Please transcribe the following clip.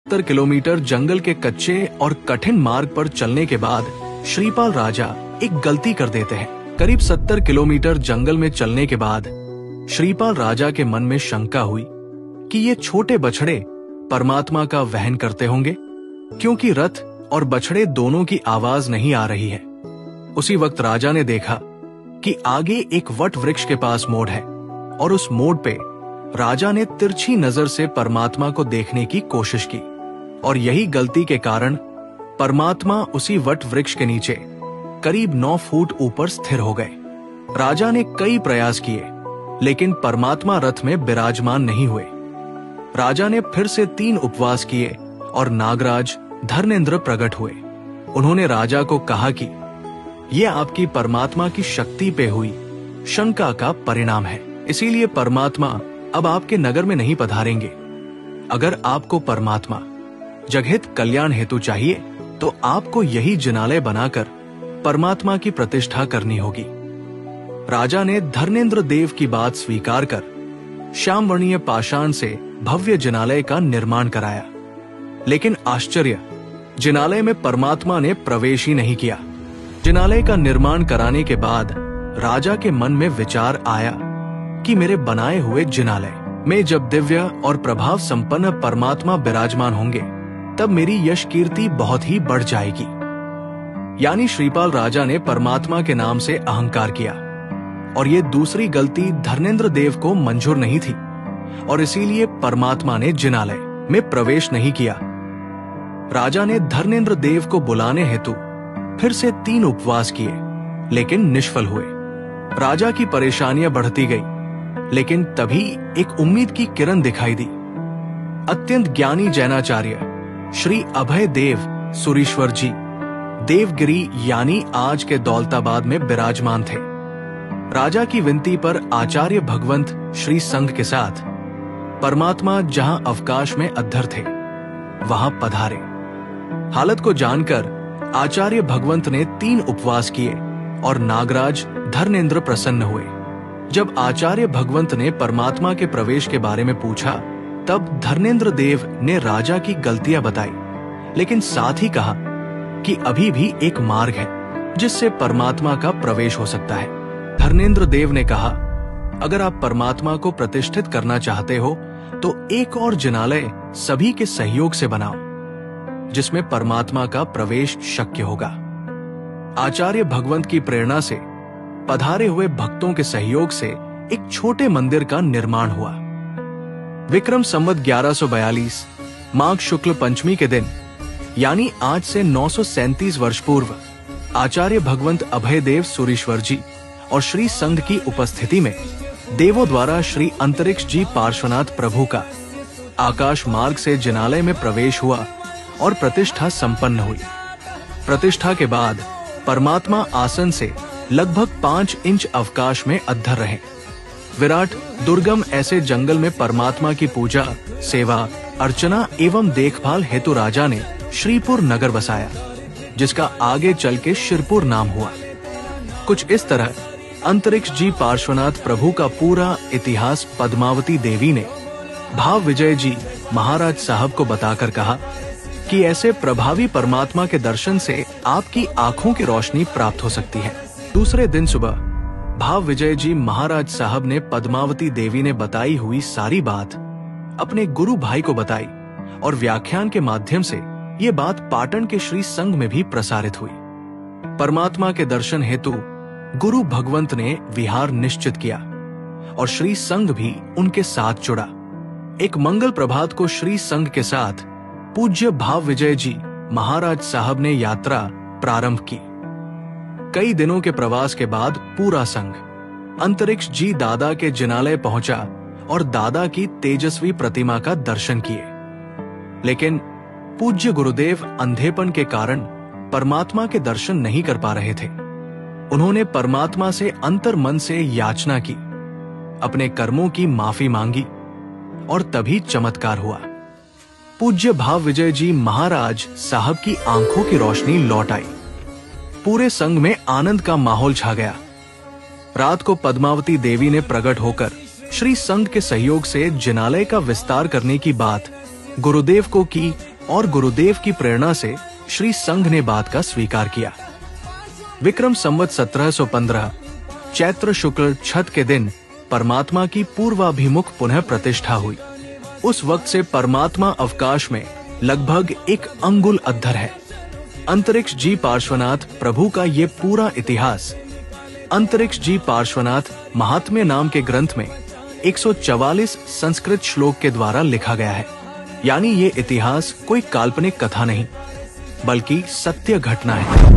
70 kilometre जंगल के कच्चे और कठिन मार्ग पर चलने के बाद श्रीपाल राजा एक गलती कर देते हैं। करीब 70 किलोमीटर जंगल में चलने के बाद श्रीपाल राजा के मन में शंका हुई कि ये छोटे बछड़े परमात्मा का वहन करते होंगे, क्योंकि रथ और बछड़े दोनों की आवाज नहीं आ रही है। उसी वक्त राजा ने देखा कि आगे एक वट वृक्ष के पास मोड़ है और उस मोड़ पे राजा ने तिरछी नजर से परमात्मा को देखने की कोशिश की और यही गलती के कारण परमात्मा उसी वट वृक्ष के नीचे करीब 9 फुट ऊपर स्थिर हो गए। राजा ने कई प्रयास किए, लेकिन परमात्मा रथ में विराजमान नहीं हुए। राजा ने फिर से 3 उपवास किए और नागराज धर्मेंद्र प्रकट हुए। उन्होंने राजा को कहा कि यह आपकी परमात्मा की शक्ति पे हुई शंका का परिणाम है, इसीलिए परमात्मा अब आपके नगर में नहीं पधारेंगे। अगर आपको परमात्मा जगहित कल्याण हेतु चाहिए तो आपको यही जिनालय बनाकर परमात्मा की प्रतिष्ठा करनी होगी। राजा ने धर्मेंद्र देव की बात स्वीकार कर श्यामवर्णीय पाषाण से भव्य जिनालय का निर्माण कराया, लेकिन आश्चर्य, जिनालय में परमात्मा ने प्रवेश ही नहीं किया। जिनालय का निर्माण कराने के बाद राजा के मन में विचार आया कि मेरे बनाए हुए जिनालय में जब दिव्य और प्रभाव संपन्न परमात्मा विराजमान होंगे तब मेरी यश कीर्ति बहुत ही बढ़ जाएगी। यानी श्रीपाल राजा ने परमात्मा के नाम से अहंकार किया और ये दूसरी गलती धर्मेंद्र देव को मंजूर नहीं थी और इसीलिए परमात्मा ने जिनालय में प्रवेश नहीं किया। राजा ने धर्मेंद्र देव को बुलाने हेतु फिर से 3 उपवास किए, लेकिन निष्फल हुए। राजा की परेशानियां बढ़ती गई, लेकिन तभी एक उम्मीद की किरण दिखाई दी। अत्यंत ज्ञानी जैनाचार्य श्री अभय देव सुरीश्वर जी देवगिरी यानी आज के दौलताबाद में विराजमान थे। राजा की विनती पर आचार्य भगवंत श्री संघ के साथ परमात्मा जहां अवकाश में अद्धर थे वहां पधारे। हालत को जानकर आचार्य भगवंत ने 3 उपवास किए और नागराज धर्मेंद्र प्रसन्न हुए। जब आचार्य भगवंत ने परमात्मा के प्रवेश के बारे में पूछा तब धर्मेंद्र देव ने राजा की गलतियां बताई, लेकिन साथ ही कहा कि अभी भी एक मार्ग है जिससे परमात्मा का प्रवेश हो सकता है। धर्मेंद्र देव ने कहा, अगर आप परमात्मा को प्रतिष्ठित करना चाहते हो तो एक और जिनालय सभी के सहयोग से बनाओ जिसमें परमात्मा का प्रवेश शक्य होगा। आचार्य भगवंत की प्रेरणा से पधारे हुए भक्तों के सहयोग से एक छोटे मंदिर का निर्माण हुआ। विक्रम संवत 1142 माघ शुक्ल पंचमी के दिन यानी आज से 937 वर्ष पूर्व आचार्य भगवंत अभयदेव सुरीश्वर जी और श्री संघ की उपस्थिति में देवों द्वारा श्री अंतरिक्ष जी पार्श्वनाथ प्रभु का आकाश मार्ग से जिनालय में प्रवेश हुआ और प्रतिष्ठा संपन्न हुई। प्रतिष्ठा के बाद परमात्मा आसन से लगभग 5 इंच अवकाश में अद्धर रहे। विराट दुर्गम ऐसे जंगल में परमात्मा की पूजा, सेवा, अर्चना एवं देखभाल हेतु राजा ने श्रीपुर नगर बसाया, जिसका आगे चल के शिरपुर नाम हुआ। कुछ इस तरह अंतरिक्ष जी पार्श्वनाथ प्रभु का पूरा इतिहास पद्मावती देवी ने भाव विजय जी महाराज साहब को बताकर कहा कि ऐसे प्रभावी परमात्मा के दर्शन से आपकी आंखों की रोशनी प्राप्त हो सकती है। दूसरे दिन सुबह भाव विजय जी महाराज साहब ने पद्मावती देवी ने बताई हुई सारी बात अपने गुरु भाई को बताई और व्याख्यान के माध्यम से ये बात पाटन के श्री संघ में भी प्रसारित हुई। परमात्मा के दर्शन हेतु गुरु भगवंत ने विहार निश्चित किया और श्री संघ भी उनके साथ जुड़ा। एक मंगल प्रभात को श्री संघ के साथ पूज्य भाव विजय जी महाराज साहब ने यात्रा प्रारंभ की। कई दिनों के प्रवास के बाद पूरा संघ अंतरिक्ष जी दादा के जिनालय पहुंचा और दादा की तेजस्वी प्रतिमा का दर्शन किए, लेकिन पूज्य गुरुदेव अंधेपन के कारण परमात्मा के दर्शन नहीं कर पा रहे थे। उन्होंने परमात्मा से अंतर मन से याचना की, अपने कर्मों की माफी मांगी और तभी चमत्कार हुआ। पूज्य भाव विजय जी महाराज साहब की आंखों की रोशनी लौट आई। पूरे संघ में आनंद का माहौल छा गया। रात को पद्मावती देवी ने प्रकट होकर श्री संघ के सहयोग से जिनालय का विस्तार करने की बात गुरुदेव को की और गुरुदेव की प्रेरणा से श्री संघ ने बात का स्वीकार किया। विक्रम संवत 1715 चैत्र शुक्ल छठ के दिन परमात्मा की पूर्वाभिमुख पुनः प्रतिष्ठा हुई। उस वक्त से परमात्मा अवकाश में लगभग 1 अंगुल अद्धर है। अंतरिक्ष जी पार्श्वनाथ प्रभु का ये पूरा इतिहास अंतरिक्ष जी पार्श्वनाथ महात्म्य नाम के ग्रंथ में 144 संस्कृत श्लोक के द्वारा लिखा गया है। यानी ये इतिहास कोई काल्पनिक कथा नहीं, बल्कि सत्य घटना है।